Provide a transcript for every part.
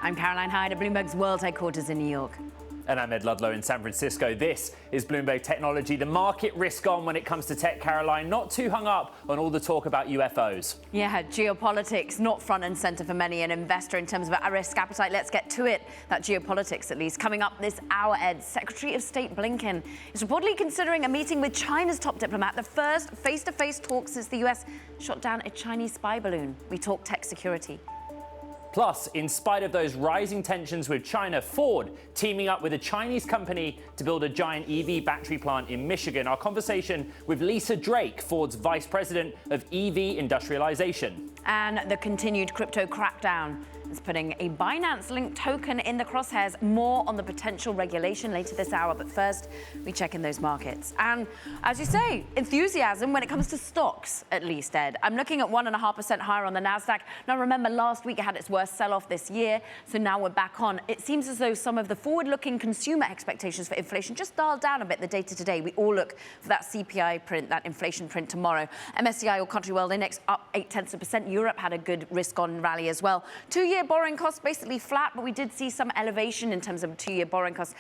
I'm Caroline Hyde at Bloomberg's World Headquarters in New York. And I'm Ed Ludlow in San Francisco. This is Bloomberg Technology. The market risk on when it comes to tech, Caroline. Not too hung up on all the talk about UFOs. Yeah, geopolitics not front and center for many an investor in terms of a risk appetite. Let's get to it. That geopolitics, at least. Coming up this hour, Ed, Secretary of State Blinken is reportedly considering a meeting with China's top diplomat, the first face-to-face talk since the U.S. shot down a Chinese spy balloon. We talk tech security. Plus, in spite of those rising tensions with China, Ford teaming up with a Chinese company to build a giant EV battery plant in Michigan. Our conversation with Lisa Drake, Ford's Vice President of EV Industrialization. And the continued crypto crackdown is putting a Binance-linked token in the crosshairs. More on the potential regulation later this hour. But first, we check in those markets. And as you say, enthusiasm when it comes to stocks, at least, Ed. I'm looking at 1.5% higher on the NASDAQ. Now, remember, last week it had its worst sell-off this year. So now we're back on. It seems as though some of the forward-looking consumer expectations for inflation just dialed down a bit the data today. We all look for that CPI print, that inflation print tomorrow. MSCI or Country World Index up 0.8%. Europe had a good risk-on rally as well. Two-year borrowing costs basically flat, but we did see some elevation in terms of two-year borrowing costs,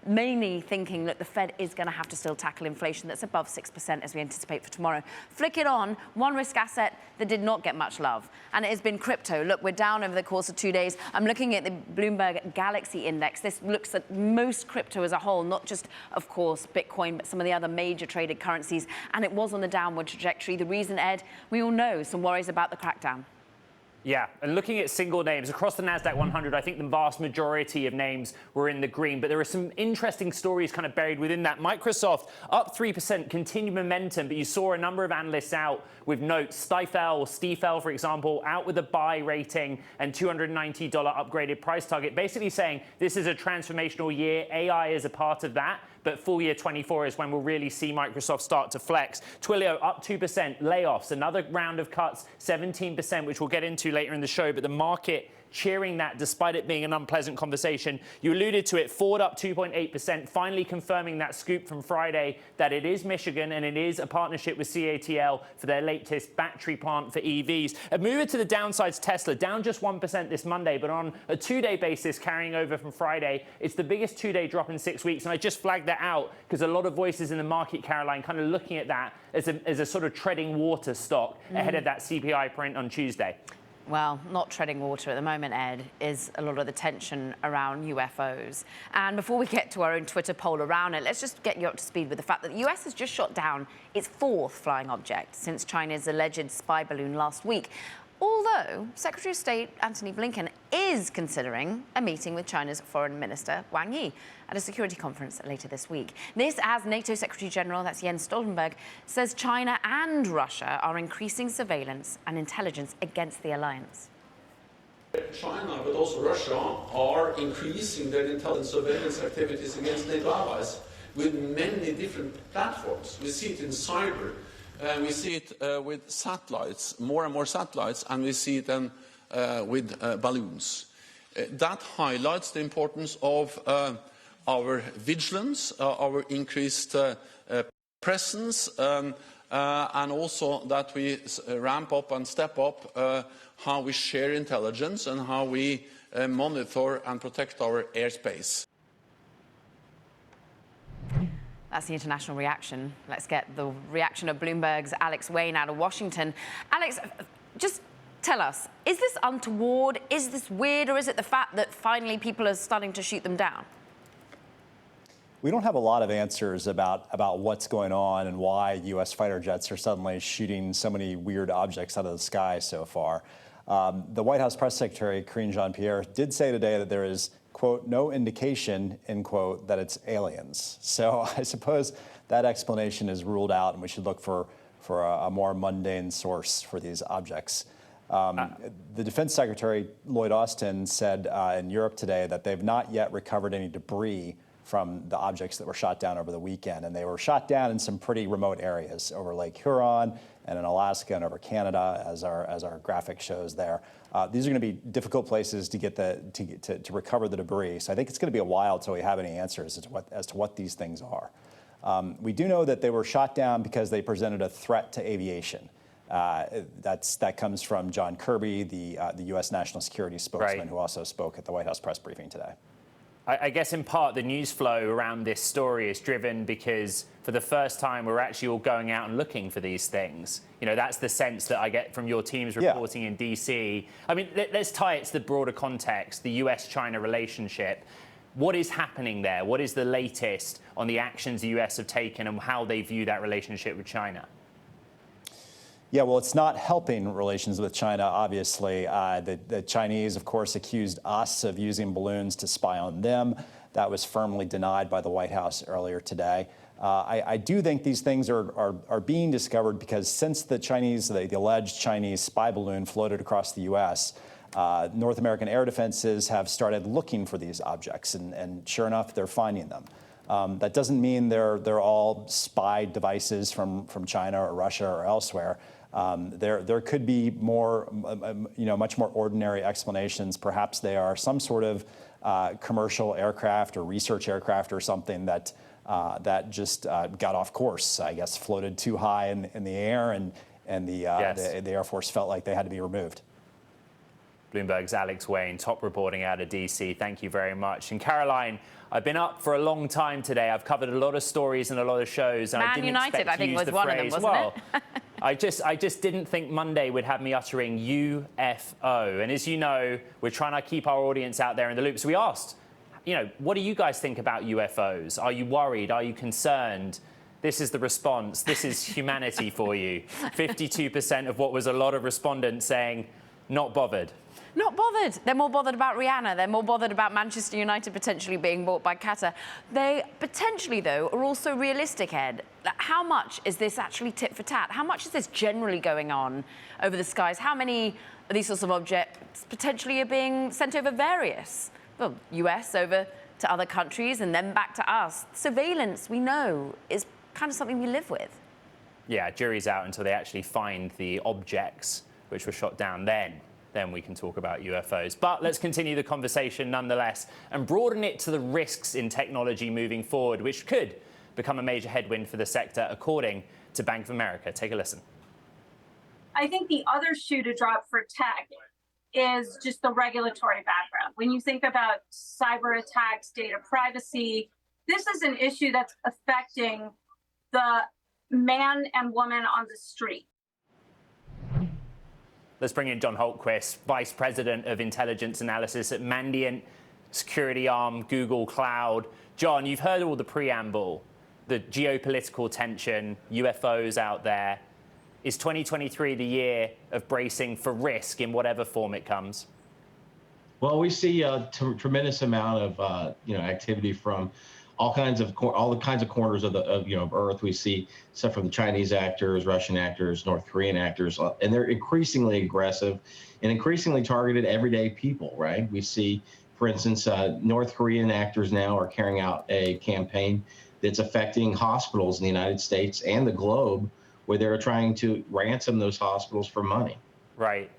mainly thinking that the Fed is going to have to still tackle inflation that's above 6% as we anticipate for tomorrow. Flick it on, one risk asset that did not get much love, and it has been crypto. Look, we're down over the course of 2 days. I'm looking at the Bloomberg Galaxy Index. This looks at most crypto as a whole, not just, of course, Bitcoin, but some of the other major traded currencies, and it was on the downward trajectory. The reason, Ed, we all know some worries about the crackdown. Yeah, and looking at single names across the NASDAQ 100, I think the vast majority of names were in the green, but there are some interesting stories kind of buried within that. Microsoft up 3%, continued momentum, but you saw a number of analysts out with notes. Stifel, for example, out with a buy rating and $290 upgraded price target, basically saying this is a transformational year. AI is a part of that. But full year 24 is when we'll really see Microsoft start to flex. Twilio up 2%, layoffs, another round of cuts, 17%, which we'll get into later in the show. But the market cheering that despite it being an unpleasant conversation. You alluded to it, Ford up 2.8%, finally confirming that scoop from Friday that it is Michigan and it is a partnership with CATL for their latest battery plant for EVs. A mover to the downside's Tesla, down just 1% this Monday, but on a two-day basis carrying over from Friday. It's the biggest two-day drop in 6 weeks, and I just flagged that out because a lot of voices in the market, Caroline, kind of looking at that as a sort of treading water stock ahead of that CPI print on Tuesday. Well, not treading water at the moment, Ed, is a lot of the tension around UFOs. And before we get to our own Twitter poll around it, let's just get you up to speed with the fact that the US has just shot down its fourth flying object since China's alleged spy balloon last week. Although Secretary of State Antony Blinken is considering a meeting with China's Foreign Minister Wang Yi at a security conference later this week. This as NATO Secretary General, that's Jens Stoltenberg, says China and Russia are increasing surveillance and intelligence against the alliance. China, but also Russia, are increasing their intelligence surveillance activities against NATO allies with many different platforms. We see it in cyber. We see it with satellites, more and more satellites, and we see it then with balloons. That highlights the importance of our vigilance, our increased presence, and also that we ramp up and step up how we share intelligence and how we monitor and protect our airspace. That's the international reaction. Let's get the reaction of Bloomberg's Alex Wayne out of Washington. Alex, just tell us, is this untoward, is this weird, or is it the fact that finally people are starting to shoot them down? We don't have a lot of answers about what's going on and why U.S. fighter jets are suddenly shooting so many weird objects out of the sky so far. The White House press secretary, Karine Jean-Pierre, did say today that there is, quote, no indication, end quote, that it's aliens. So I suppose that explanation is ruled out, and we should look for a more mundane source for these objects. The Defense Secretary, Lloyd Austin, said in Europe today that they've not yet recovered any debris from the objects that were shot down over the weekend. And they were shot down in some pretty remote areas over Lake Huron and in Alaska and over Canada, as our graphic shows there. These are going to be difficult places to get to recover the debris. So I think it's going to be a while until we have any answers as to what these things are. We do know that they were shot down because they presented a threat to aviation. That comes from John Kirby, the U.S. National Security spokesman, right, who also spoke at the White House press briefing today. I guess in part the news flow around this story is driven because for the first time we're actually all going out and looking for these things. You know, that's the sense that I get from your teams reporting in DC. I mean, let's tie it to the broader context, the US-China relationship. What is happening there? What is the latest on the actions the US have taken and how they view that relationship with China? Yeah, well, it's not helping relations with China, obviously. The Chinese, of course, accused us of using balloons to spy on them. That was firmly denied by the White House earlier today. I do think these things are being discovered because since the alleged Chinese spy balloon floated across the U.S., North American air defenses have started looking for these objects, and sure enough, they're finding them. That doesn't mean they're all spy devices from China or Russia or elsewhere. There could be more, much more ordinary explanations. Perhaps they are some sort of commercial aircraft or research aircraft or something that just got off course. I guess floated too high in the air, and the Air Force felt like they had to be removed. Bloomberg's Alex Wayne, top reporting out of DC. Thank you very much. And Caroline, I've been up for a long time today. I've covered a lot of stories and a lot of shows. And Man I didn't United, expect I think, to use was the one phrase, of them, wasn't it? I just didn't think Monday would have me uttering UFO. And as you know, we're trying to keep our audience out there in the loop. So we asked, what do you guys think about UFOs? Are you worried? Are you concerned? This is the response. This is humanity for you. 52% of what was a lot of respondents saying, not bothered. Not bothered. They're more bothered about Rihanna. They're more bothered about Manchester United potentially being bought by Qatar. They potentially, though, are also realistic, Ed. How much is this actually tit for tat? How much is this generally going on over the skies? How many of these sorts of objects potentially are being sent over US over to other countries and then back to us? Surveillance, we know, is kind of something we live with. Yeah, jury's out until they actually find the objects which were shot down. Then we can talk about UFOs. But let's continue the conversation nonetheless and broaden it to the risks in technology moving forward, which could become a major headwind for the sector, according to Bank of America. Take a listen. I think the other shoe to drop for tech is just the regulatory background. When you think about cyber attacks, data privacy, this is an issue that's affecting the man and woman on the street. Let's bring in John Holtquist, Vice President of Intelligence Analysis at Mandiant, security arm, Google Cloud. John, you've heard all the preamble, the geopolitical tension, UFOs out there. Is 2023 the year of bracing for risk in whatever form it comes? Well, we see a tremendous amount of activity from all the kinds of corners of Earth. We see stuff from the Chinese actors, Russian actors, North Korean actors, and they're increasingly aggressive and increasingly targeted everyday people. Right? We see, for instance, North Korean actors now are carrying out a campaign that's affecting hospitals in the United States and the globe, where they're trying to ransom those hospitals for money. Right.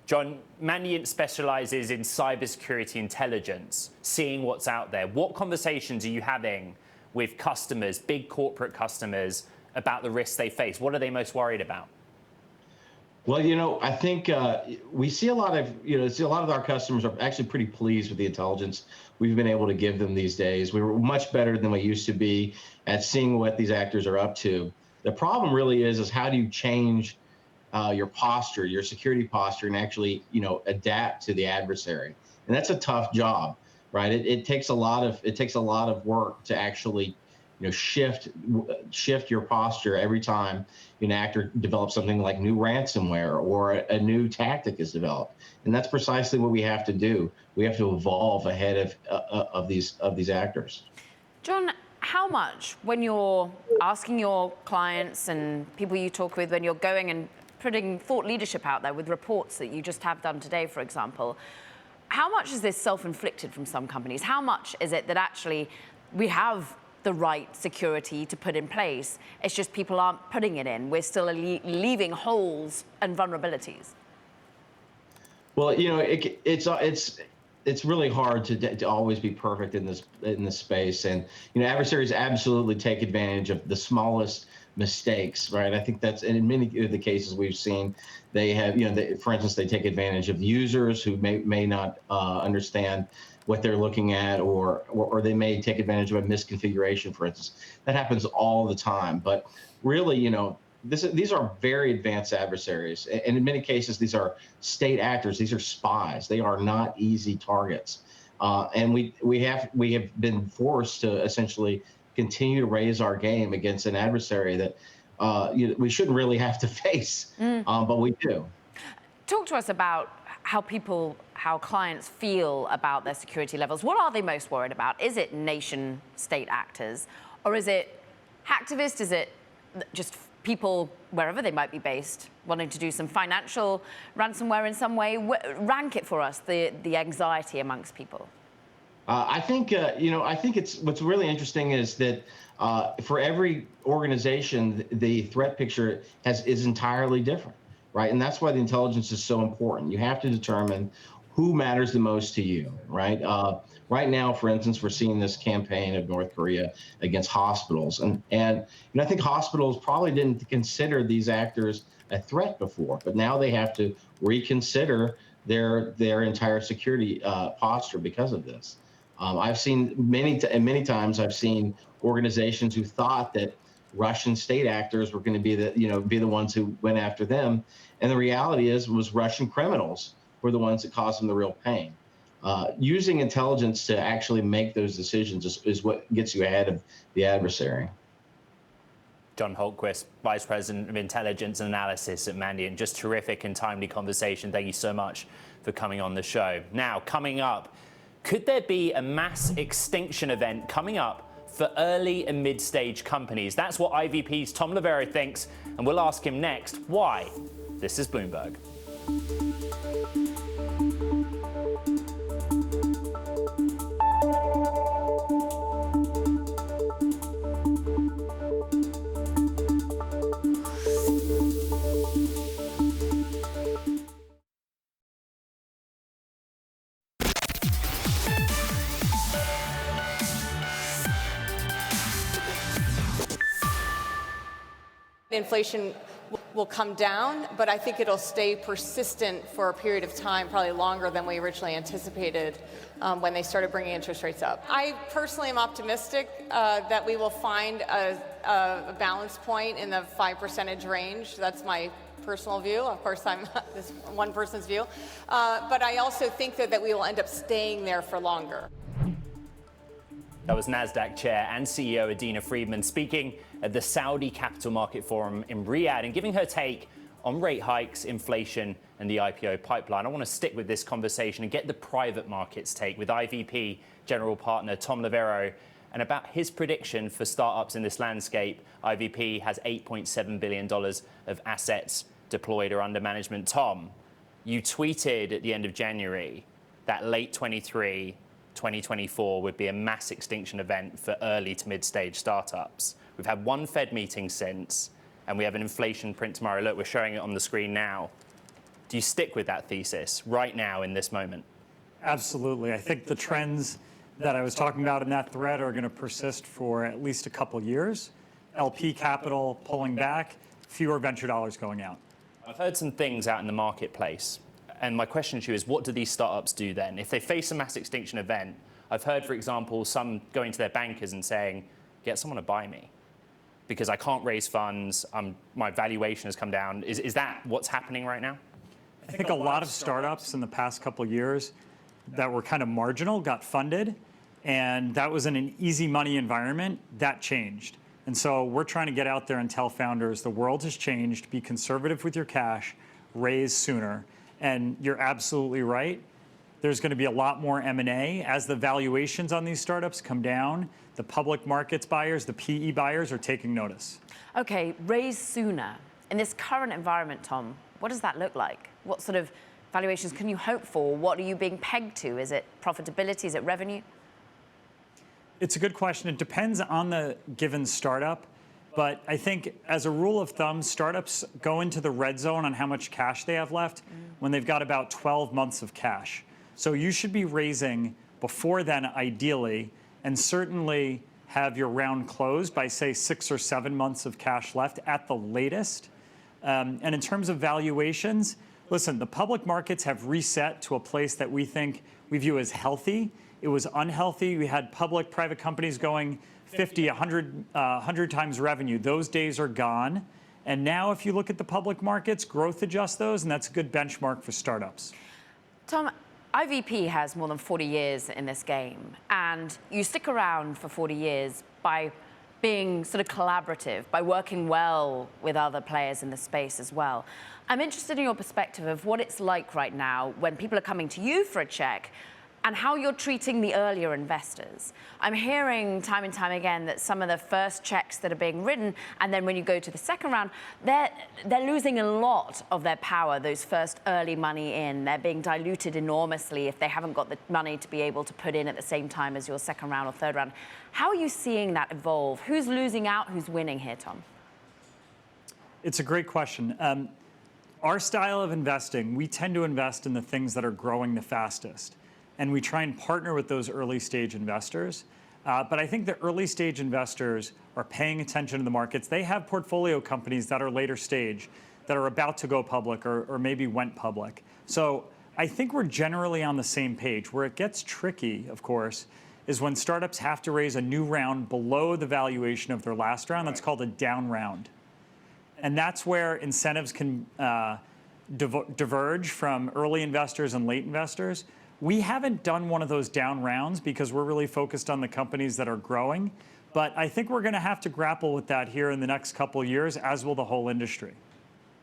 John, Mandiant specializes in cybersecurity intelligence, seeing what's out there. What conversations are you having with customers, big corporate customers, about the risks they face? What are they most worried about? Well, I think we see a lot of our customers are actually pretty pleased with the intelligence we've been able to give them these days. We were much better than we used to be at seeing what these actors are up to. The problem really is how do you change your posture, your security posture, and actually, adapt to the adversary. And that's a tough job, right? It takes a lot of work to actually, shift your posture every time an actor develops something like new ransomware or a new tactic is developed. And that's precisely what we have to do. We have to evolve ahead of these actors. John, how much, when you're asking your clients and people you talk with, when you're going and putting thought leadership out there with reports that you just have done today, for example, how much is this self-inflicted from some companies? How much is it that actually we have the right security to put in place. It's just people aren't putting it in. We're still leaving holes and vulnerabilities. Well, it's really hard to always be perfect in this space, and adversaries absolutely take advantage of the smallest mistakes, right? I think that's, and in many of the cases we've seen, they have, for instance, they take advantage of users who may not understand what they're looking at, or they may take advantage of a misconfiguration, for instance. That happens all the time. But really, these are very advanced adversaries, and in many cases, these are state actors. These are spies. They are not easy targets, and we have been forced to essentially continue to raise our game against an adversary that we shouldn't really have to face, but we do. Talk to us about how clients feel about their security levels. What are they most worried about? Is it nation state actors, or is it hacktivists? Is it just people, wherever they might be based, wanting to do some financial ransomware in some way? Rank it for us, the anxiety amongst people. I think it's what's really interesting is that for every organization, the threat picture is entirely different, right? And that's why the intelligence is so important. You have to determine who matters the most to you, right? Right now, for instance, we're seeing this campaign of North Korea against hospitals, and I think hospitals probably didn't consider these actors a threat before, but now they have to reconsider their entire security posture because of this. I've seen many times I've seen organizations who thought that Russian state actors were going to be the ones who went after them, and the reality was Russian criminals were the ones that caused them the real pain. Using intelligence to actually make those decisions is what gets you ahead of the adversary. John Holtquist, Vice President of Intelligence and Analysis at Mandiant. Just terrific and timely conversation. Thank you so much for coming on the show. Now, coming up, could there be a mass extinction event coming up for early and mid-stage companies? That's what IVP's Tom Lavero thinks, and we'll ask him next why. This is Bloomberg. Inflation will come down, but I think it'll stay persistent for a period of time, probably longer than we originally anticipated when they started bringing interest rates up. I personally am optimistic that we will find a balance point in the 5% range. That's my personal view. Of course, this one person's view. But I also think that we will end up staying there for longer. That was NASDAQ Chair and CEO Adena Friedman speaking at the Saudi Capital Market Forum in Riyadh and giving her take on rate hikes, inflation, and the IPO pipeline. I want to stick with this conversation and get the private markets take with IVP General Partner Tom Lavero and about his prediction for startups in this landscape. IVP has $8.7 billion of assets deployed or under management. Tom, you tweeted at the end of January that late 2024 would be a mass extinction event for early to mid-stage startups. We've had one Fed meeting since, and we have an inflation print tomorrow. Look, we're showing it on the screen now. Do you stick with that thesis right now in this moment? Absolutely. I think the trends that I was talking about in that thread are going to persist for at least a couple years. LP capital pulling back, fewer venture dollars going out. I've heard some things out in the marketplace. And my question to you is, what do these startups do then? If they face a mass extinction event, I've heard, for example, some going to their bankers and saying, get someone to buy me because I can't raise funds, my valuation has come down. Is that what's happening right now? I think a lot of startups in the past couple of years that were kind of marginal got funded, and that was in an easy money environment. That changed. And so we're trying to get out there and tell founders the world has changed, be conservative with your cash, raise sooner. And you're absolutely right. There's going to be a lot more M&A as the valuations on these startups come down. The public markets buyers, the PE buyers are taking notice. Okay, raise sooner. In this current environment, Tom, what does that look like? What sort of valuations can you hope for? What are you being pegged to? Is it profitability? Is it revenue? It's a good question. It depends on the given startup. But I think as a rule of thumb, startups go into the red zone on how much cash they have left when they've got about 12 months of cash. So you should be raising before then, ideally, and certainly have your round closed by, say, 6 or 7 months of cash left at the latest. And in terms of valuations, listen, the public markets have reset to a place that we view as healthy. It was unhealthy. We had public-private companies going 50, 100 times revenue. Those days are gone. And now if you look at the public markets, growth adjust those, and that's a good benchmark for startups. Tom, IVP has more than 40 years in this game, and you stick around for 40 years by being sort of collaborative, by working well with other players in the space as well. I'm interested in your perspective of what it's like right now when people are coming to you for a check and how you're treating the earlier investors. I'm hearing time and time again that some of the first checks that are being written, and then when you go to the second round, they're losing a lot of their power, those first early money in. They're being diluted enormously if they haven't got the money to be able to put in at the same time as your second round or third round. How are you seeing that evolve? Who's losing out? Who's winning here, Tom? It's a great question. Our style of investing, we tend to invest in the things that are growing the fastest. And we try and partner with those early stage investors. But I think the early stage investors are paying attention to the markets. They have portfolio companies that are later stage, that are about to go public or maybe went public. So I think we're generally on the same page. Where it gets tricky, of course, is when startups have to raise a new round below the valuation of their last round. That's called a down round. And that's where incentives can diverge from early investors and late investors. We haven't done one of those down rounds because we're really focused on the companies that are growing. But I think we're going to have to grapple with that here in the next couple of years, as will the whole industry.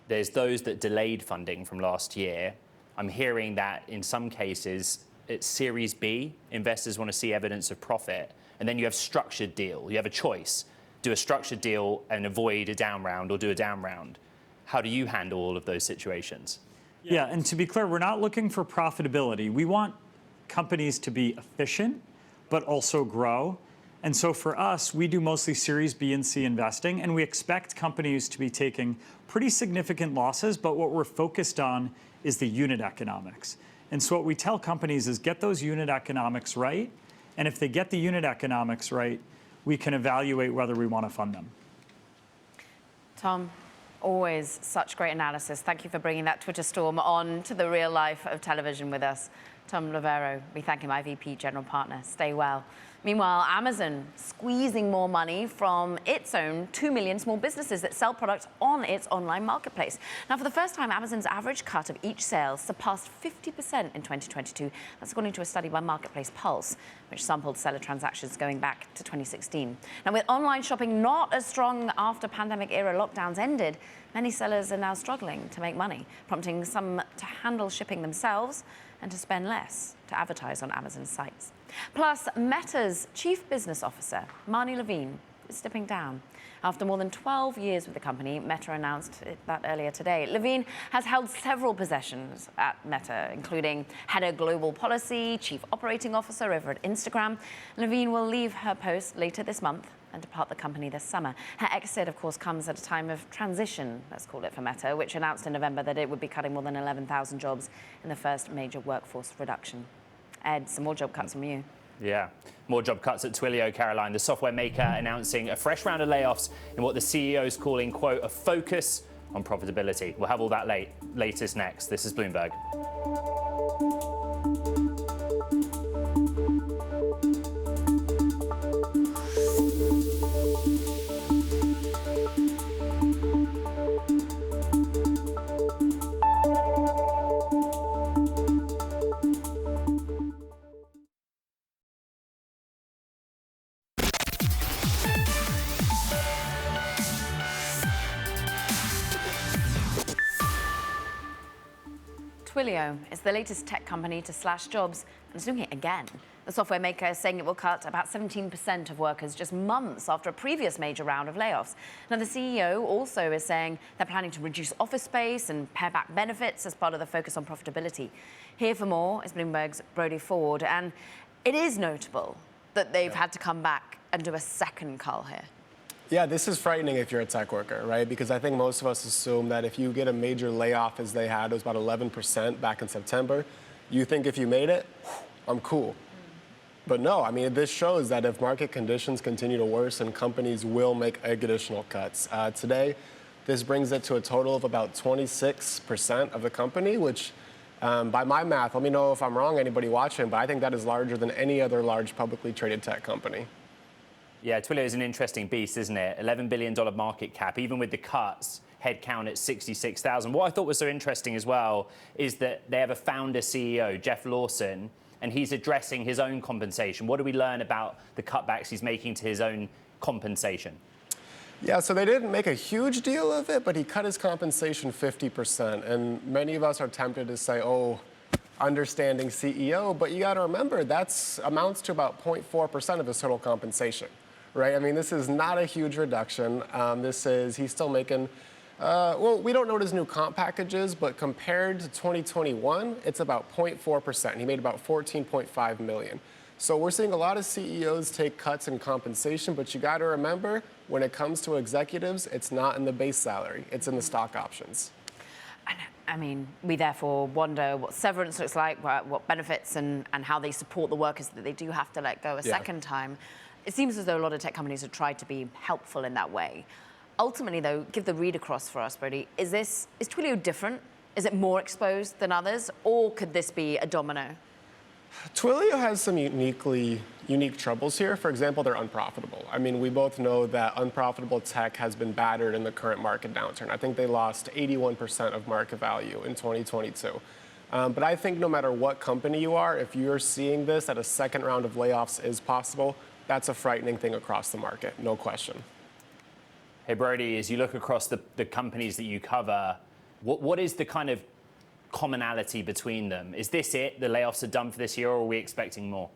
There's those that delayed funding from last year. I'm hearing that in some cases, it's Series B. Investors want to see evidence of profit. And then you have structured deal. You have a choice. Do a structured deal and avoid a down round, or do a down round. How do you handle all of those situations? Yeah, and to be clear, we're not looking for profitability. We want companies to be efficient, but also grow. And so for us, we do mostly Series B and C investing, and we expect companies to be taking pretty significant losses, but what we're focused on is the unit economics. And so what we tell companies is get those unit economics right, and if they get the unit economics right, we can evaluate whether we want to fund them. Tom, always such great analysis. Thank you for bringing that Twitter storm on to the real life of television with us. Tom Lavero, we thank him, IVP General Partner. Stay well. Meanwhile, Amazon squeezing more money from its own 2 million small businesses that sell products on its online marketplace. Now, for the first time, Amazon's average cut of each sale surpassed 50% in 2022. That's according to a study by Marketplace Pulse, which sampled seller transactions going back to 2016. Now, with online shopping not as strong after pandemic-era lockdowns ended, many sellers are now struggling to make money, prompting some to handle shipping themselves and to spend less to advertise on Amazon's sites. Plus, Meta's chief business officer, Marnie Levine, is stepping down. After more than 12 years with the company, Meta announced that earlier today. Levine has held several positions at Meta, including head of global policy, chief operating officer over at Instagram. Levine will leave her post later this month and depart the company this summer. Her exit, of course, comes at a time of transition, let's call it, for Meta, which announced in November that it would be cutting more than 11,000 jobs in the first major workforce reduction. Ed, some more job cuts from you. Yeah, more job cuts at Twilio, Caroline. The software maker announcing a fresh round of layoffs in what the CEO is calling, quote, a focus on profitability. We'll have all that latest next. This is Bloomberg. Twilio is the latest tech company to slash jobs, and it's doing it again. The software maker is saying it will cut about 17% of workers just months after a previous major round of layoffs. Now, the CEO also is saying they're planning to reduce office space and pare back benefits as part of the focus on profitability. Here for more is Bloomberg's Brody Ford, and it is notable that they've had to come back and do a second cull here? Yeah, this is frightening if you're a tech worker, right? Because I think most of us assume that if you get a major layoff as they had, it was about 11% back in September, you think if you made it, I'm cool. But no, I mean, this shows that if market conditions continue to worsen, companies will make additional cuts. Today, this brings it to a total of about 26% of the company, which by my math, let me know if I'm wrong, anybody watching, but I think that is larger than any other large publicly traded tech company. Yeah, Twilio is an interesting beast, isn't it? $11 billion market cap, even with the cuts, headcount at 66,000. What I thought was so interesting as well is that they have a founder CEO, Jeff Lawson, and he's addressing his own compensation. What do we learn about the cutbacks he's making to his own compensation? Yeah, so they didn't make a huge deal of it, but he cut his compensation 50%. And many of us are tempted to say, oh, understanding CEO, but you got to remember that's amounts to about 0.4% of his total compensation, right? I mean, this is not a huge reduction. He's still making, well, we don't know what his new comp package is, but compared to 2021, it's about 0.4%. He made about $14.5 million. So we're seeing a lot of CEOs take cuts in compensation, but you got to remember, when it comes to executives, it's not in the base salary, it's in the stock options. I mean, we therefore wonder what severance looks like, what benefits and how they support the workers that they do have to let go a second time. It seems as though a lot of tech companies have tried to be helpful in that way. Ultimately, though, give the read across for us, Brody. Is Twilio different? Is it more exposed than others? Or could this be a domino? Twilio has some unique troubles here. For example, they're unprofitable. I mean, we both know that unprofitable tech has been battered in the current market downturn. I think they lost 81% of market value in 2022. But I think no matter what company you are, if you're seeing this, that a second round of layoffs is possible, that's a frightening thing across the market, no question. Hey, Brody, as you look across the companies that you cover, what is the kind of commonality between them? Is this it? The layoffs are done for this year, or are we expecting more?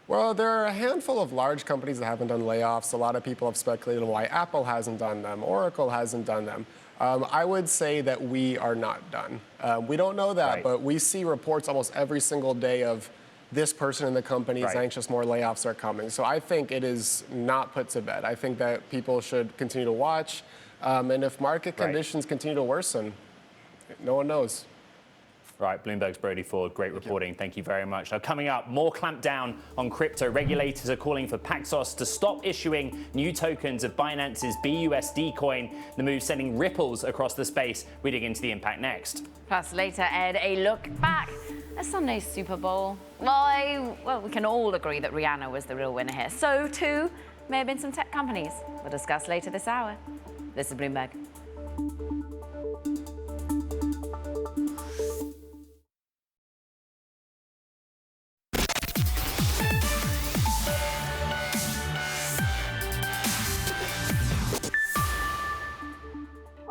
Well, there are a handful of large companies that haven't done layoffs. A lot of people have speculated why Apple hasn't done them, Oracle hasn't done them. I would say that we are not done. We don't know that, but we see reports almost every single day of this person in the company is anxious, more layoffs are coming. So I think it is not put to bed. I think that people should continue to watch. And if market conditions continue to worsen, no one knows. Right, Bloomberg's Brody Ford, great reporting. Thank you very much. Now, coming up, more clampdown on crypto. Regulators are calling for Paxos to stop issuing new tokens of Binance's BUSD coin. The move sending ripples across the space. We dig into the impact next. Plus, later, Ed, a look back at Sunday's Super Bowl. Well, we can all agree that Rihanna was the real winner here. So, too, may have been some tech companies. We'll discuss later this hour. This is Bloomberg.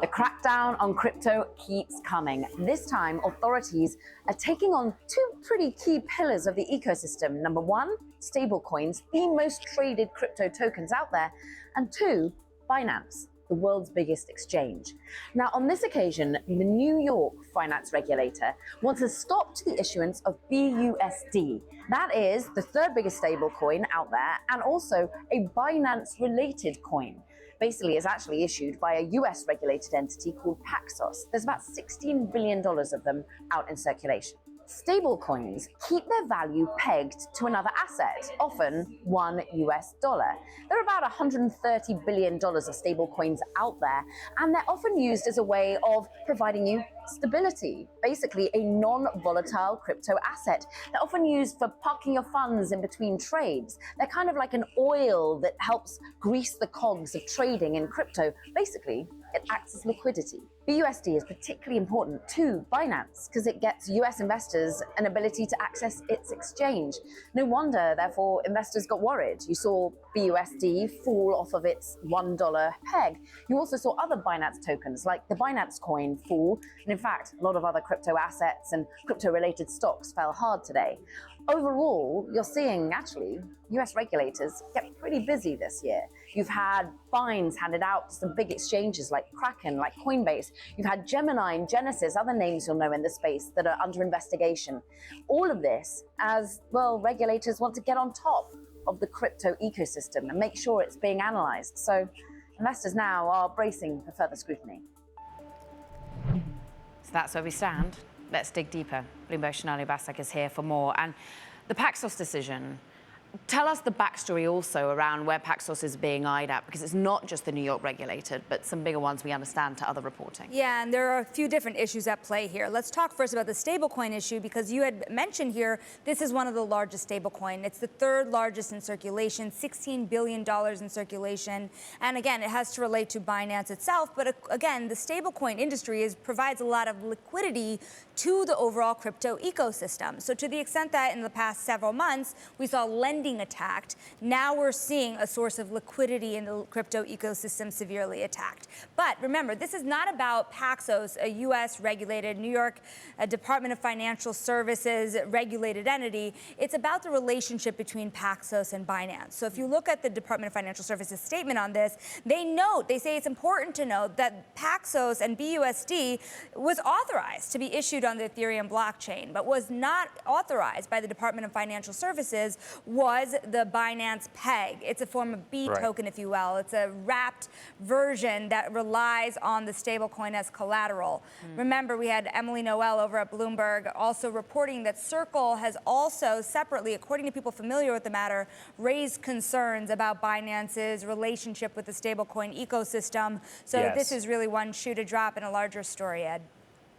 The crackdown on crypto keeps coming. This time, authorities are taking on two pretty key pillars of the ecosystem. Number one, stablecoins, the most traded crypto tokens out there. And two, Binance, the world's biggest exchange. Now, on this occasion, the New York finance regulator wants a stop to the issuance of BUSD. That is the third biggest stablecoin out there and also a Binance-related coin. Basically, is actually issued by a US regulated entity called Paxos. There's about $16 billion of them out in circulation. Stablecoins keep their value pegged to another asset, often $1 US. There are about $130 billion of stablecoins out there, and they're often used as a way of providing you stability, basically a non-volatile crypto asset. They're often used for parking your funds in between trades. They're kind of like an oil that helps grease the cogs of trading in crypto. Basically, it acts as liquidity. BUSD is particularly important to Binance because it gets US investors an ability to access its exchange. No wonder, therefore, investors got worried. You saw BUSD fall off of its $1 peg. You also saw other Binance tokens like the Binance coin fall. And in fact, a lot of other crypto assets and crypto-related stocks fell hard today. Overall, you're seeing, actually, US regulators get pretty busy this year. You've had fines handed out to some big exchanges like Kraken, like Coinbase. You've had Gemini and Genesis, other names you'll know in the space that are under investigation. All of this as, well, regulators want to get on top of the crypto ecosystem and make sure it's being analyzed. So investors now are bracing for further scrutiny. So that's where we stand. Let's dig deeper. Bloomberg Shonali Basak is here for more. And the Paxos decision, tell us the backstory also around where Paxos is being eyed at, because it's not just the New York regulated, but some bigger ones we understand to other reporting. Yeah, and there are a few different issues at play here. Let's talk first about the stablecoin issue, because you had mentioned here, this is one of the largest stablecoin. It's the third largest in circulation, $16 billion in circulation. And again, it has to relate to Binance itself. But again, the stablecoin industry provides a lot of liquidity to the overall crypto ecosystem. So to the extent that in the past several months, we saw lending attacked, now we're seeing a source of liquidity in the crypto ecosystem severely attacked. But remember, this is not about Paxos, a U.S. regulated, New York Department of Financial Services regulated entity. It's about the relationship between Paxos and Binance. So if you look at the Department of Financial Services statement on this, they say it's important to note that Paxos and BUSD was authorized to be issued on the Ethereum blockchain, but was not authorized by the Department of Financial Services was the Binance peg. It's a form of B token, if you will. It's a wrapped version that relies on the stablecoin as collateral. Remember, we had Emily Noel over at Bloomberg also reporting that Circle has also separately, according to people familiar with the matter, raised concerns about Binance's relationship with the stablecoin ecosystem. So this is really one shoe to drop in a larger story, Ed.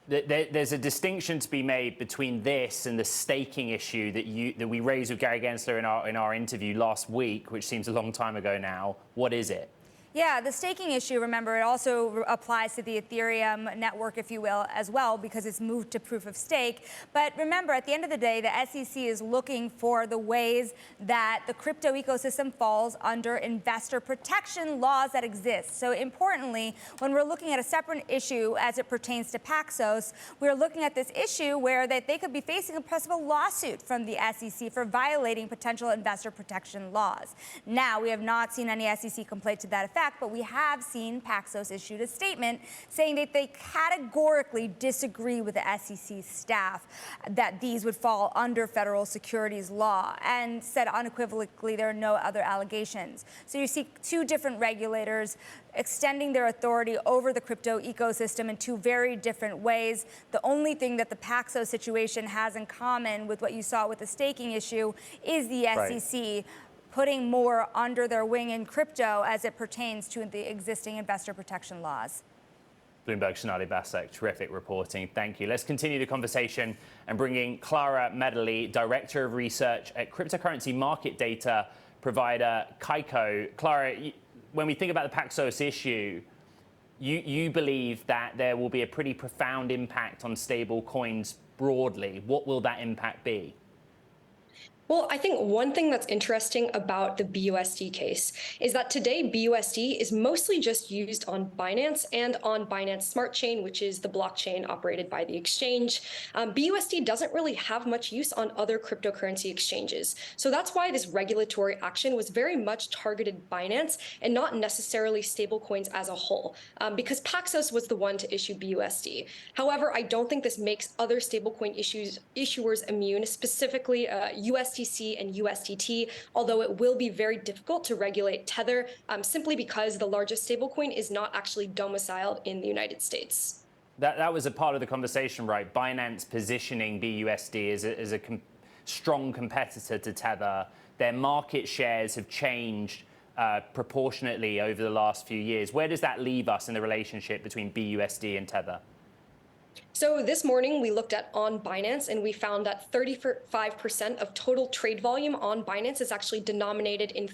There's a distinction to be made between this and the staking issue that we raised with Gary Gensler in our interview last week, which seems a long time ago now. What is it? Yeah, the staking issue, remember, it also applies to the Ethereum network, if you will, as well, because it's moved to proof of stake. But remember, at the end of the day, the SEC is looking for the ways that the crypto ecosystem falls under investor protection laws that exist. So importantly, when we're looking at a separate issue as it pertains to Paxos, we're looking at this issue where they could be facing a possible lawsuit from the SEC for violating potential investor protection laws. Now, we have not seen any SEC complaint to that effect, but we have seen Paxos issued a statement saying that they categorically disagree with the SEC staff that these would fall under federal securities law, and said unequivocally there are no other allegations. So you see two different regulators extending their authority over the crypto ecosystem in two very different ways. The only thing that the Paxos situation has in common with what you saw with the staking issue is the SEC putting more under their wing in crypto as it pertains to the existing investor protection laws. Bloomberg Shonali Basak, terrific reporting. Thank you. Let's continue the conversation and bring in Clara Medley, Director of Research at cryptocurrency market data provider Kaiko. Clara, when we think about the Paxos issue, you believe that there will be a pretty profound impact on stable coins broadly. What will that impact be? Well, I think one thing that's interesting about the BUSD case is that today BUSD is mostly just used on Binance and on Binance Smart Chain, which is the blockchain operated by the exchange. BUSD doesn't really have much use on other cryptocurrency exchanges. So that's why this regulatory action was very much targeted Binance and not necessarily stablecoins as a whole, because Paxos was the one to issue BUSD. However, I don't think this makes other stablecoin issuers immune, specifically USDC and USDT, although it will be very difficult to regulate Tether simply because the largest stablecoin is not actually domiciled in the United States. That was a part of the conversation, right? Binance positioning BUSD as a strong competitor to Tether. Their market shares have changed proportionately over the last few years. Where does that leave us in the relationship between BUSD and Tether? So this morning we looked at on Binance and we found that 35% of total trade volume on Binance is actually denominated in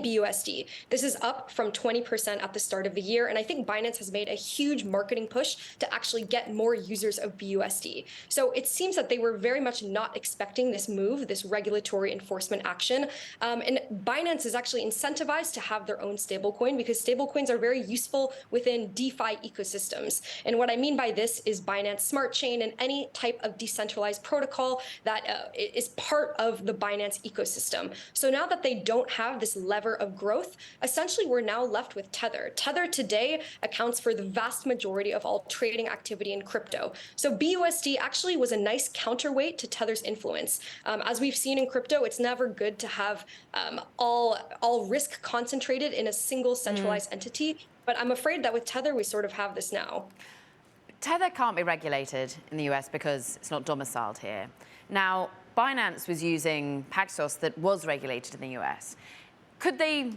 BUSD. This is up from 20% at the start of the year, and I think Binance has made a huge marketing push to actually get more users of BUSD. So it seems that they were very much not expecting this move, this regulatory enforcement action, and Binance is actually incentivized to have their own stablecoin because stablecoins are very useful within DeFi ecosystems. And what I mean by this is Binance Smart Chain and any type of decentralized protocol that is part of the Binance ecosystem. So now that they don't have this lever of growth, essentially we're now left with Tether. Tether today accounts for the vast majority of all trading activity in crypto. So BUSD actually was a nice counterweight to Tether's influence. As we've seen in crypto, it's never good to have all risk concentrated in a single centralized entity. But I'm afraid that with Tether, we sort of have this now. Tether can't be regulated in the US because it's not domiciled here. Now, Binance was using Paxos that was regulated in the US. Could they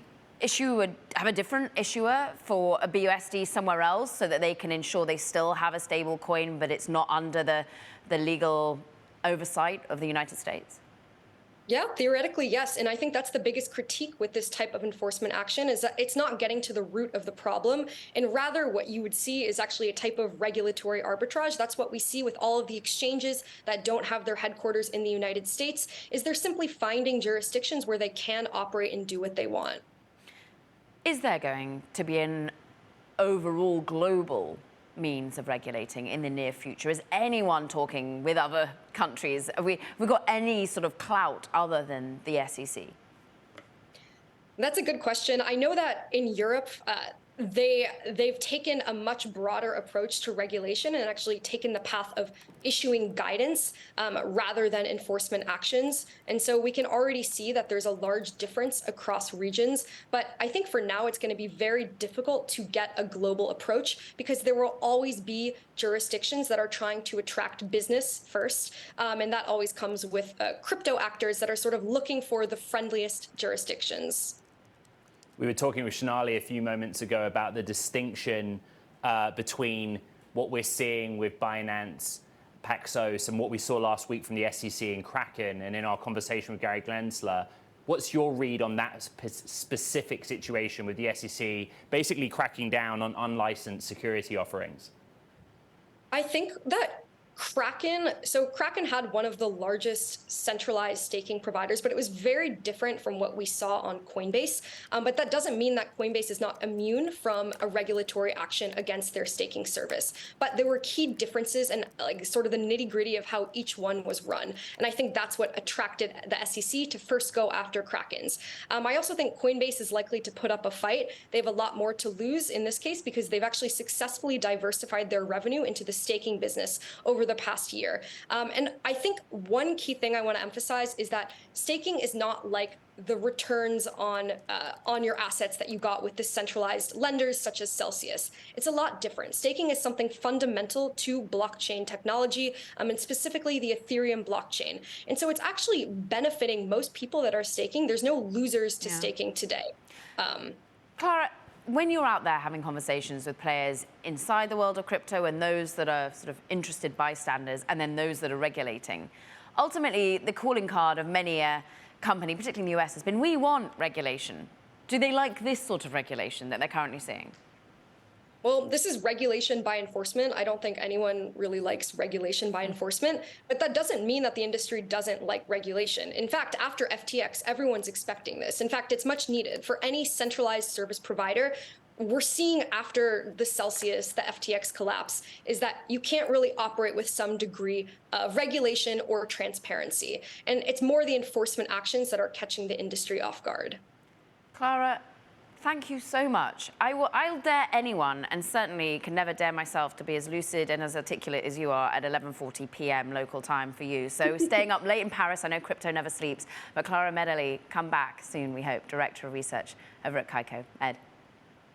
have a different issuer for a BUSD somewhere else so that they can ensure they still have a stable coin, but it's not under the legal oversight of the United States? Yeah, theoretically, yes. And I think that's the biggest critique with this type of enforcement action is that it's not getting to the root of the problem. And rather what you would see is actually a type of regulatory arbitrage. That's what we see with all of the exchanges that don't have their headquarters in the United States, is they're simply finding jurisdictions where they can operate and do what they want. Is there going to be an overall global means of regulating in the near future? Is anyone talking with other countries? Have we got any sort of clout other than the SEC? That's a good question. I know that in Europe, they've taken a much broader approach to regulation and actually taken the path of issuing guidance rather than enforcement actions. And so we can already see that there's a large difference across regions. But I think for now, it's going to be very difficult to get a global approach because there will always be jurisdictions that are trying to attract business first. And that always comes with crypto actors that are sort of looking for the friendliest jurisdictions. We were talking with Shonali a few moments ago about the distinction between what we're seeing with Binance, Paxos, and what we saw last week from the SEC and Kraken. And in our conversation with Gary Gensler, what's your read on that specific situation with the SEC basically cracking down on unlicensed security offerings? I think that Kraken had one of the largest centralized staking providers, but it was very different from what we saw on Coinbase. But that doesn't mean that Coinbase is not immune from a regulatory action against their staking service. But there were key differences and like sort of the nitty-gritty of how each one was run. And I think that's what attracted the SEC to first go after Krakens. I also think Coinbase is likely to put up a fight. They have a lot more to lose in this case because they've actually successfully diversified their revenue into the staking business over the past year. And I think one key thing I want to emphasize is that staking is not like the returns on your assets that you got with the centralized lenders such as Celsius. It's a lot different. Staking is something fundamental to blockchain technology, and specifically the Ethereum blockchain. And so it's actually benefiting most people that are staking. There's no losers to staking today. Clara, when you're out there having conversations with players inside the world of crypto and those that are sort of interested bystanders and then those that are regulating, ultimately the calling card of many a company, particularly in the US, has been, we want regulation. Do they like this sort of regulation that they're currently seeing? Well, this is regulation by enforcement. I don't think anyone really likes regulation by enforcement, but that doesn't mean that the industry doesn't like regulation. In fact, after FTX, everyone's expecting this. In fact, it's much needed for any centralized service provider. We're seeing after the Celsius, the FTX collapse, is that you can't really operate with some degree of regulation or transparency. And it's more the enforcement actions that are catching the industry off guard. Clara, thank you so much. I'll dare anyone, and certainly can never dare myself, to be as lucid and as articulate as you are at 11:40 p.m. local time for you. So staying up late in Paris, I know crypto never sleeps, but Clara Medley, come back soon, we hope, Director of Research over at Kaiko. Ed.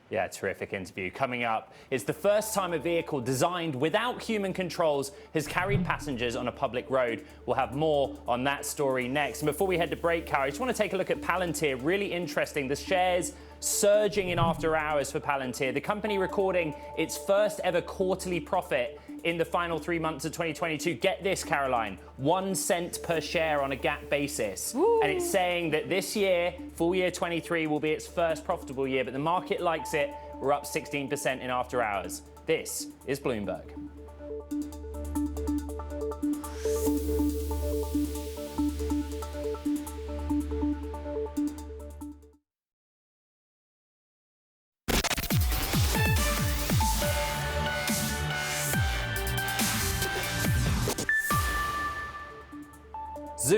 Yeah, terrific interview. Coming up, it's the first time a vehicle designed without human controls has carried passengers on a public road. We'll have more on that story next. And before we head to break, Cara, I just want to take a look at Palantir. Really interesting. The shares surging in after hours for Palantir. The company recording its first ever quarterly profit in the final 3 months of 2022. Get this, Caroline, 1 cent per share on a GAAP basis. Woo. And it's saying that this year, full year 23, will be its first profitable year, but the market likes it. We're up 16% in after hours. This is Bloomberg.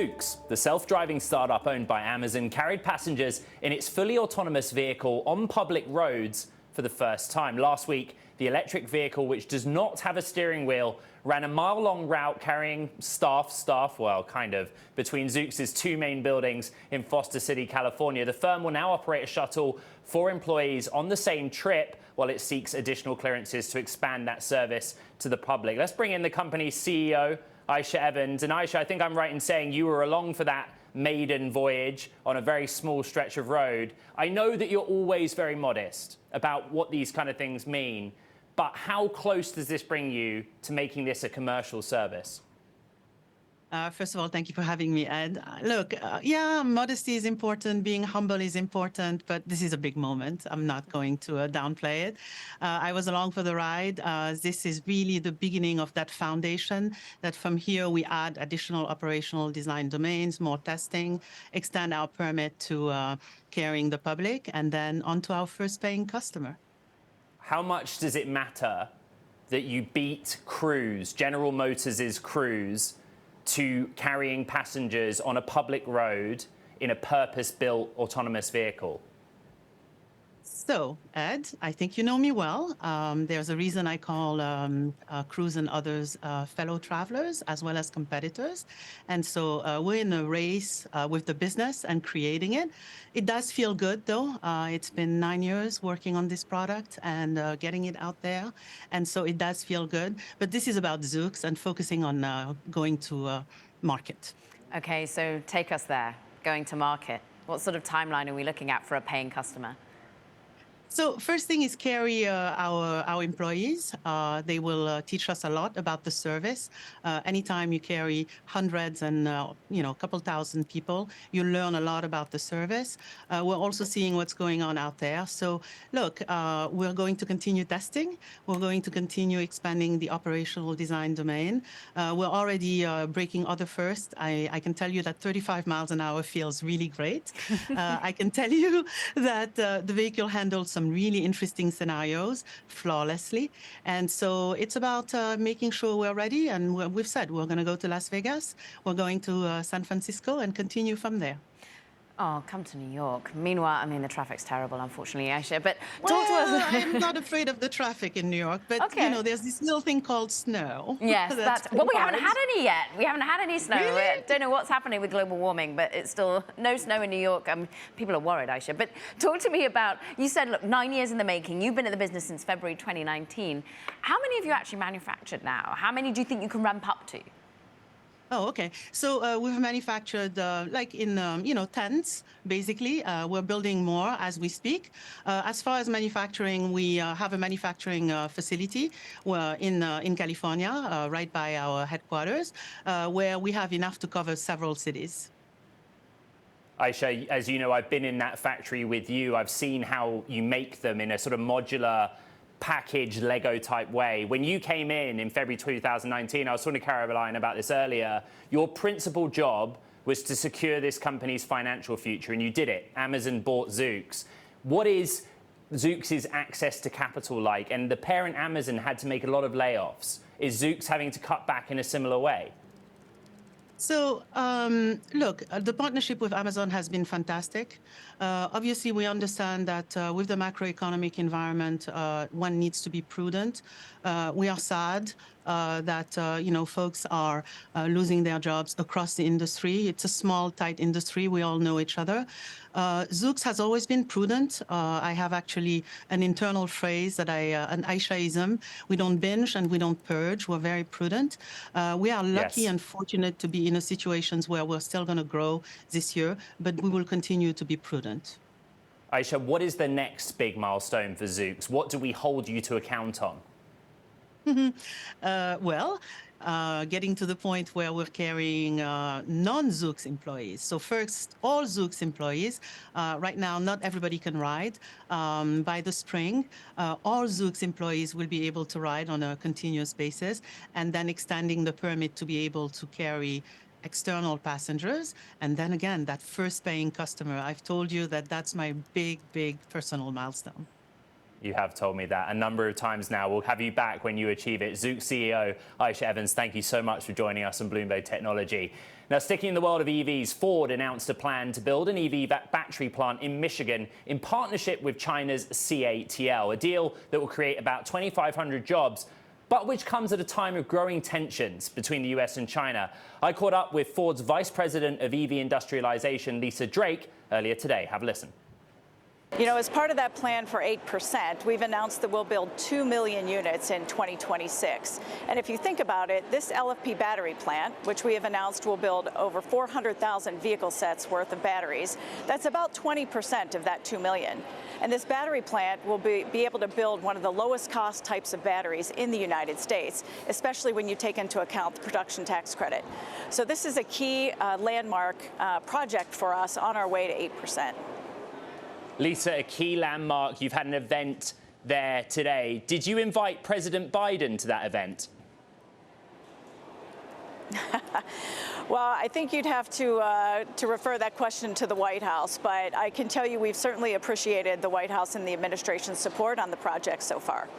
Zoox, the self-driving startup owned by Amazon, carried passengers in its fully autonomous vehicle on public roads for the first time. Last week, the electric vehicle, which does not have a steering wheel, ran a mile-long route carrying well, kind of, between Zoox's two main buildings in Foster City, California. The firm will now operate a shuttle for employees on the same trip while it seeks additional clearances to expand that service to the public. Let's bring in the company's CEO, Aisha Evans. And Aisha, I think I'm right in saying you were along for that maiden voyage on a very small stretch of road. I know that you're always very modest about what these kind of things mean, but how close does this bring you to making this a commercial service? First of all, thank you for having me, Ed. Look, yeah, modesty is important, being humble is important, but this is a big moment. I'm not going to downplay it. I was along for the ride. This is really the beginning of that foundation, that from here we add additional operational design domains, more testing, extend our permit to carrying the public, and then on to our first paying customer. How much does it matter that you beat Cruise, General Motors' Cruise, to carrying passengers on a public road in a purpose-built autonomous vehicle? So, Ed, I think you know me well. There's a reason I call Cruise and others fellow travelers as well as competitors. And so we're in a race with the business and creating it. It does feel good, though. It's been 9 years working on this product and getting it out there. And so it does feel good. But this is about Zoox and focusing on going to market. Okay, so take us there, going to market. What sort of timeline are we looking at for a paying customer? So first thing is carry our employees. They will teach us a lot about the service. Anytime you carry hundreds and a couple thousand people, you learn a lot about the service. We're also seeing what's going on out there. So look, we're going to continue testing. We're going to continue expanding the operational design domain. We're already breaking other first. I can tell you that 35 miles an hour feels really great. I can tell you that the vehicle handles some really interesting scenarios flawlessly. And so it's about making sure we're ready. And we've said we're going to go to Las Vegas. We're going to San Francisco and continue from there. Oh, come to New York. Meanwhile, I mean, the traffic's terrible, unfortunately, Aisha. But talk to us. I'm not afraid of the traffic in New York, but there's this little thing called snow. Yes, well, we haven't had any yet. We haven't had any snow. Really? Don't know what's happening with global warming, but it's still no snow in New York. People are worried, Aisha. But talk to me about, you said, look, 9 years in the making. You've been at the business since February 2019. How many have you actually manufactured now? How many do you think you can ramp up to? Oh, okay. So we've manufactured like in, tens, basically. We're building more as we speak. As far as manufacturing, we have a manufacturing facility in California, right by our headquarters, where we have enough to cover several cities. Aisha, as you know, I've been in that factory with you. I've seen how you make them in a sort of modular package Lego type way. When you came in February 2019, I was talking to Caroline about this earlier, your principal job was to secure this company's financial future, and you did it. Amazon bought Zoox. What is Zoox's access to capital like? And the parent Amazon had to make a lot of layoffs. Is Zoox having to cut back in a similar way? So, look, the partnership with Amazon has been fantastic. Obviously, we understand that with the macroeconomic environment, one needs to be prudent. We are sad that, folks are losing their jobs across the industry. It's a small, tight industry. We all know each other. Zoox has always been prudent. I have actually an internal phrase that an Aishaism. We don't binge and we don't purge. We're very prudent. We are lucky and fortunate to be in a situations where we're still going to grow this year, but we will continue to be prudent. Aisha, what is the next big milestone for Zoox? What do we hold you to account on? Getting to the point where we're carrying non-Zoox employees. So first, all Zoox employees. Right now, not everybody can ride. By the spring, all Zoox employees will be able to ride on a continuous basis, and then extending the permit to be able to carry external passengers. And then again, that first paying customer. I've told you that that's my big, big personal milestone. You have told me that a number of times now. We'll have you back when you achieve it. Zook CEO Aisha Evans, thank you so much for joining us on Bloomberg Technology. Now, sticking in the world of EVs, Ford announced a plan to build an EV battery plant in Michigan in partnership with China's CATL, a deal that will create about 2,500 jobs, but which comes at a time of growing tensions between the US and China. I caught up with Ford's Vice President of EV Industrialization, Lisa Drake, earlier today. Have a listen. You know, as part of that plan for 8%, we've announced that we'll build 2 million units in 2026. And if you think about it, this LFP battery plant, which we have announced will build over 400,000 vehicle sets worth of batteries, that's about 20% of that 2 million. And this battery plant will be able to build one of the lowest cost types of batteries in the United States, especially when you take into account the production tax credit. So this is a key landmark project for us on our way to 8%. Lisa, a key landmark. You've had an event there today. Did you invite President Biden to that event? Well, I think you'd have to refer that question to the White House, but I can tell you we've certainly appreciated the White House and the administration's support on the project so far.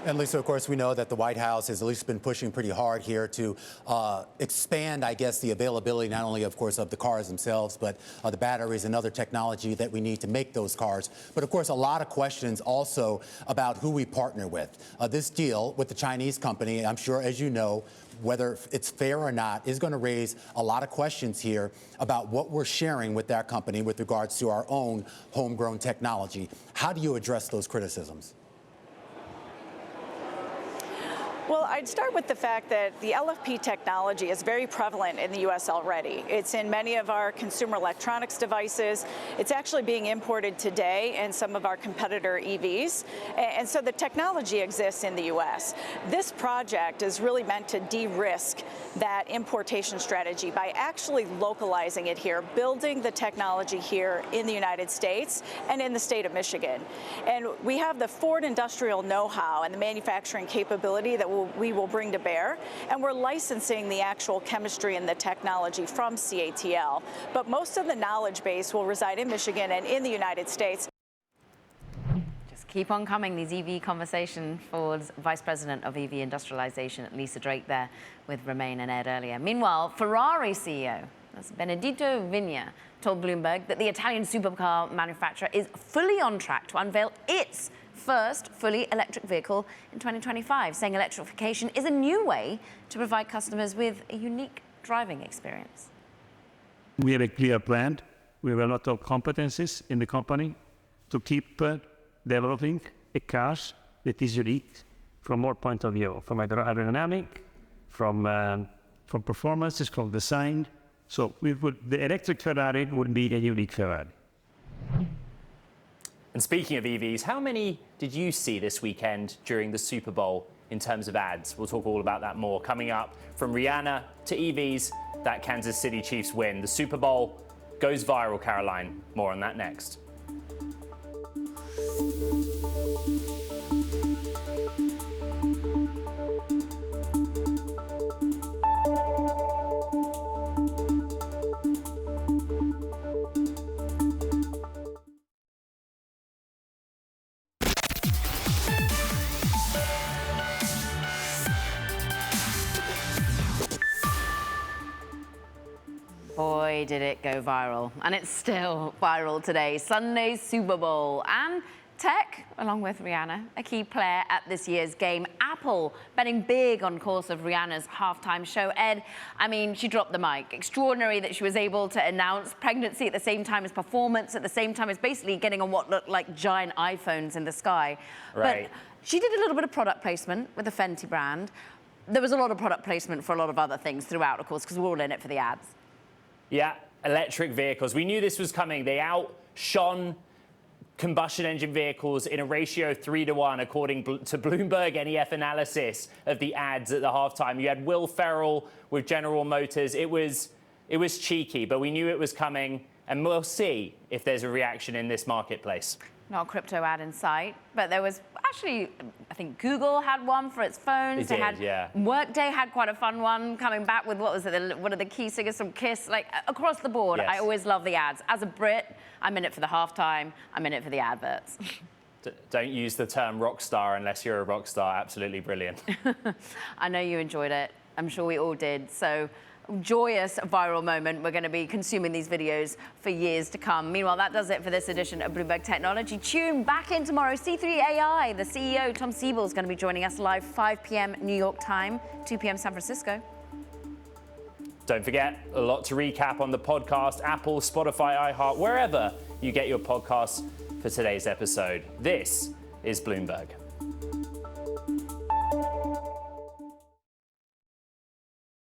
And Lisa, of course, we know that the White House has at least been pushing pretty hard here to expand, I guess, the availability not only, of course, of the cars themselves, but the batteries and other technology that we need to make those cars. But, of course, a lot of questions also about who we partner with. This deal with the Chinese company, I'm sure, as you know, whether it's fair or not, is going to raise a lot of questions here about what we're sharing with that company with regards to our own homegrown technology. How do you address those criticisms? Well, I'd start with the fact that the LFP technology is very prevalent in the U.S. already. It's in many of our consumer electronics devices. It's actually being imported today in some of our competitor EVs. And so the technology exists in the U.S. This project is really meant to de-risk that importation strategy by actually localizing it here, building the technology here in the United States and in the state of Michigan. And we have the Ford industrial know-how and the manufacturing capability that we will bring to bear, and we're licensing the actual chemistry and the technology from CATL. But most of the knowledge base will reside in Michigan and in the United States. Just keep on coming, these EV conversations. Ford's Vice President of EV Industrialization, Lisa Drake, there with Romain and Ed earlier. Meanwhile, Ferrari CEO, that's Benedetto Vigna, told Bloomberg that the Italian supercar manufacturer is fully on track to unveil its first fully electric vehicle in 2025, saying electrification is a new way to provide customers with a unique driving experience. We have a clear plan. We have a lot of competencies in the company to keep developing a car that is unique from all points of view, from aerodynamic, from performances, from design. So the electric Ferrari would be a unique Ferrari. And speaking of EVs, how many did you see this weekend during the Super Bowl in terms of ads? We'll talk all about that more coming up. From Rihanna to EVs, that Kansas City Chiefs win. The Super Bowl goes viral, Caroline. More on that next. Boy, did it go viral. And it's still viral today. Sunday's Super Bowl. And tech, along with Rihanna, a key player at this year's game. Apple betting big on course of Rihanna's halftime show. Ed, I mean, she dropped the mic. Extraordinary that she was able to announce pregnancy at the same time as performance, at the same time as basically getting on what looked like giant iPhones in the sky. Right. But she did a little bit of product placement with the Fenty brand. There was a lot of product placement for a lot of other things throughout, of course, because we're all in it for the ads. Yeah, electric vehicles. We knew this was coming. They outshone combustion engine vehicles in a ratio 3-to-1, according to Bloomberg NEF analysis of the ads at the halftime. You had Will Ferrell with General Motors. It was cheeky, but we knew it was coming, and we'll see if there's a reaction in this marketplace. Not a crypto ad in sight, but there was actually, I think Google had one for its phones. They did, yeah. Workday had quite a fun one, coming back with, what was it, one of the key singers from Kiss, like across the board. Yes. I always love the ads. As a Brit, I'm in it for the halftime. I'm in it for the adverts. Don't use the term rock star unless you're a rock star. Absolutely brilliant. I know you enjoyed it. I'm sure we all did. So joyous viral moment. We're going to be consuming these videos for years to come. Meanwhile, that does it for this edition of Bloomberg Technology. Tune back in tomorrow. C3 AI, the CEO, Tom Siebel, is going to be joining us live 5 p.m. New York time, 2 p.m. San Francisco. Don't forget, a lot to recap on the podcast, Apple, Spotify, iHeart, wherever you get your podcasts for today's episode. This is Bloomberg.